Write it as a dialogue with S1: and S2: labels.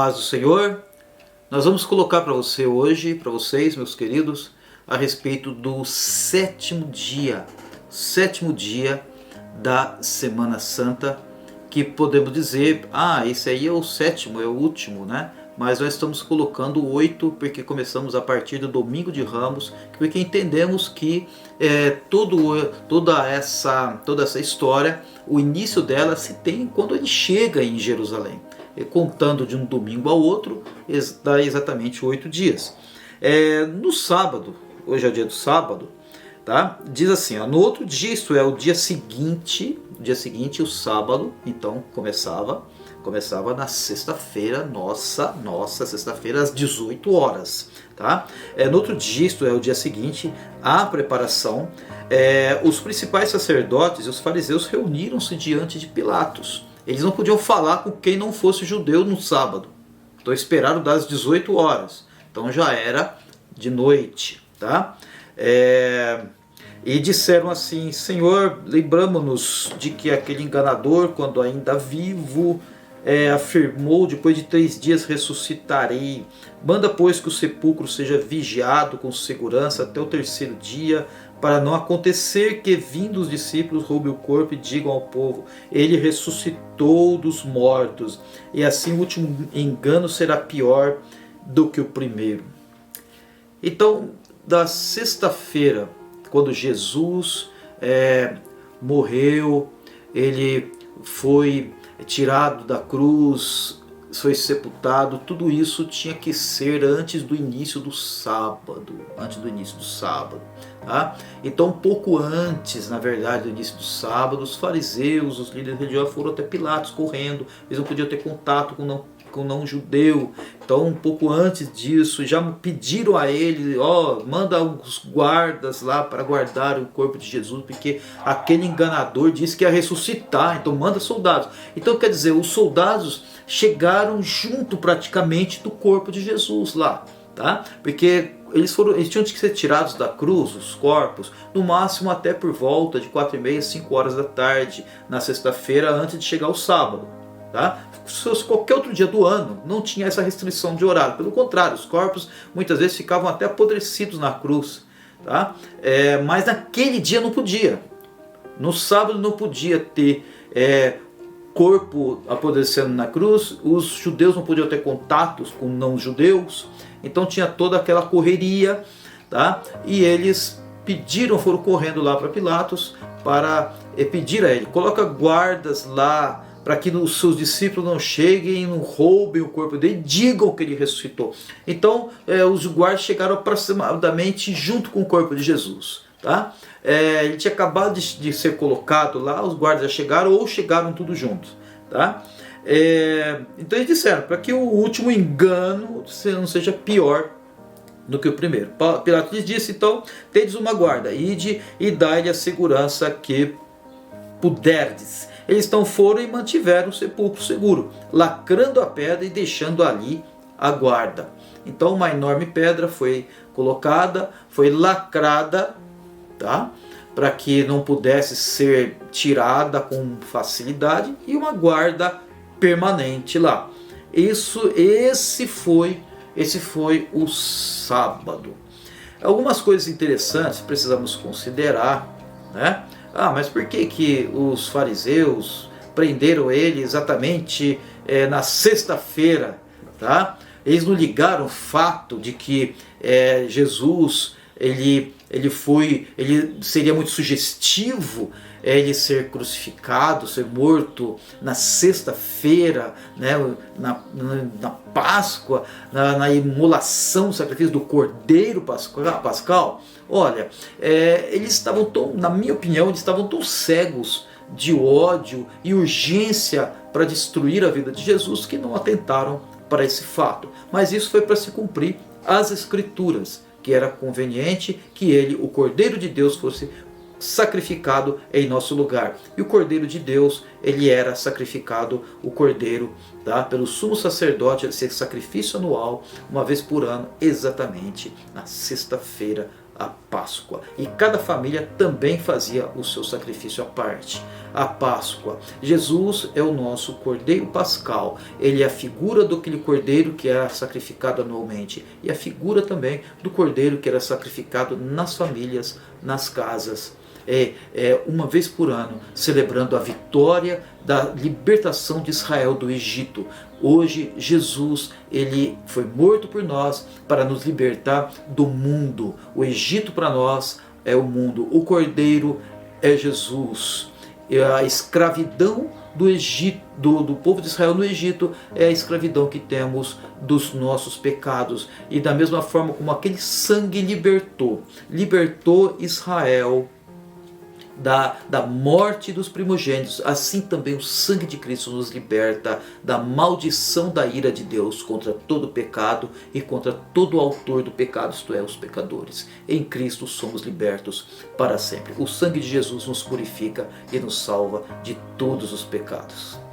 S1: paz do Senhor. Nós vamos colocar para você hoje, para vocês, meus queridos, a respeito do sétimo dia da Semana Santa, que podemos dizer, esse aí é o sétimo, é o último, né? Mas nós estamos colocando o 8 porque começamos a partir do Domingo de Ramos, porque entendemos que toda essa história, o início dela se tem quando ele chega em Jerusalém. Contando de um domingo ao outro, dá exatamente 8 dias. No sábado, hoje é o dia do sábado, tá? Diz assim, no outro dia, isto é, o dia seguinte, o sábado, então começava na sexta-feira, nossa sexta-feira, às 18 horas. Tá? No outro dia, isto é, o dia seguinte, a preparação, os principais sacerdotes e os fariseus reuniram-se diante de Pilatos. Eles não podiam falar com quem não fosse judeu no sábado. Então esperaram das 18 horas. Então já era de noite. Tá? E disseram assim: Senhor, lembramo-nos de que aquele enganador, quando ainda vivo, afirmou: depois de 3 dias ressuscitarei. Manda, pois, que o sepulcro seja vigiado com segurança até o 3º dia, para não acontecer que, vindo os discípulos, roubem o corpo e digam ao povo: ele ressuscitou dos mortos. E assim o último engano será pior do que o primeiro. Então, da sexta-feira, quando Jesus morreu, ele foi tirado da cruz, foi sepultado, tudo isso tinha que ser antes do início do sábado. Tá? Então, um pouco antes, na verdade, do início do sábado, os fariseus, os líderes religiosos foram até Pilatos correndo. Eles não podiam ter contato com não judeu. Então, um pouco antes disso, já pediram a ele: manda os guardas lá para guardar o corpo de Jesus, porque aquele enganador disse que ia ressuscitar. Então manda soldados. Então, quer dizer, os soldados chegaram junto praticamente do corpo de Jesus lá, tá? Porque eles tinham que ser tirados da cruz, os corpos, no máximo até por volta de 4h30, 5 horas da tarde, na sexta-feira, antes de chegar o sábado. Tá? Se fosse qualquer outro dia do ano, não tinha essa restrição de horário. Pelo contrário, os corpos muitas vezes ficavam até apodrecidos na cruz. Tá? Mas naquele dia não podia. No sábado não podia ter corpo apodrecendo na cruz. Os judeus não podiam ter contatos com não-judeus. Então tinha toda aquela correria. Tá? E eles foram correndo lá para Pilatos para pedir a ele: coloca guardas lá, para que os seus discípulos não cheguem e não roubem o corpo dele, digam que ele ressuscitou. Então, os guardas chegaram aproximadamente junto com o corpo de Jesus. Tá? Ele tinha acabado de ser colocado lá, os guardas já chegaram ou chegaram tudo juntos. Tá? Então eles disseram, para que o último engano não seja pior do que o primeiro. Pilatos lhes disse: então, tendes uma guarda, ide e dai-lhe a segurança que puderdes. Eles então foram e mantiveram o sepulcro seguro, lacrando a pedra e deixando ali a guarda. Então uma enorme pedra foi colocada, foi lacrada, tá? Para que não pudesse ser tirada com facilidade, e uma guarda permanente lá. Esse foi o sábado. Algumas coisas interessantes precisamos considerar, né? Mas por que os fariseus prenderam ele exatamente na sexta-feira? Tá? Eles não ligaram o fato de que Jesus ele seria muito sugestivo ele ser crucificado, ser morto na sexta-feira, né, na Páscoa, na imolação, sacrifício do Cordeiro Pascal. Olha, eles estavam na minha opinião, eles estavam tão cegos de ódio e urgência para destruir a vida de Jesus que não atentaram para esse fato. Mas isso foi para se cumprir as Escrituras, que era conveniente que ele, o Cordeiro de Deus, fosse sacrificado em nosso lugar. E o Cordeiro de Deus, ele era sacrificado, o Cordeiro, tá, pelo sumo sacerdote, esse sacrifício anual, uma vez por ano, exatamente na sexta-feira, a Páscoa. E cada família também fazia o seu sacrifício à parte. A Páscoa. Jesus é o nosso Cordeiro Pascal. Ele é a figura daquele Cordeiro que era sacrificado anualmente. E a figura também do Cordeiro que era sacrificado nas famílias, nas casas. Uma vez por ano, celebrando a vitória da libertação de Israel do Egito. Hoje, Jesus, ele foi morto por nós para nos libertar do mundo. O Egito para nós é o mundo. O Cordeiro é Jesus. E a escravidão do Egito, do povo de Israel no Egito, é a escravidão que temos dos nossos pecados. E da mesma forma como aquele sangue libertou Israel da morte dos primogênitos, assim também o sangue de Cristo nos liberta da maldição da ira de Deus contra todo pecado e contra todo autor do pecado, isto é, os pecadores. Em Cristo somos libertos para sempre. O sangue de Jesus nos purifica e nos salva de todos os pecados.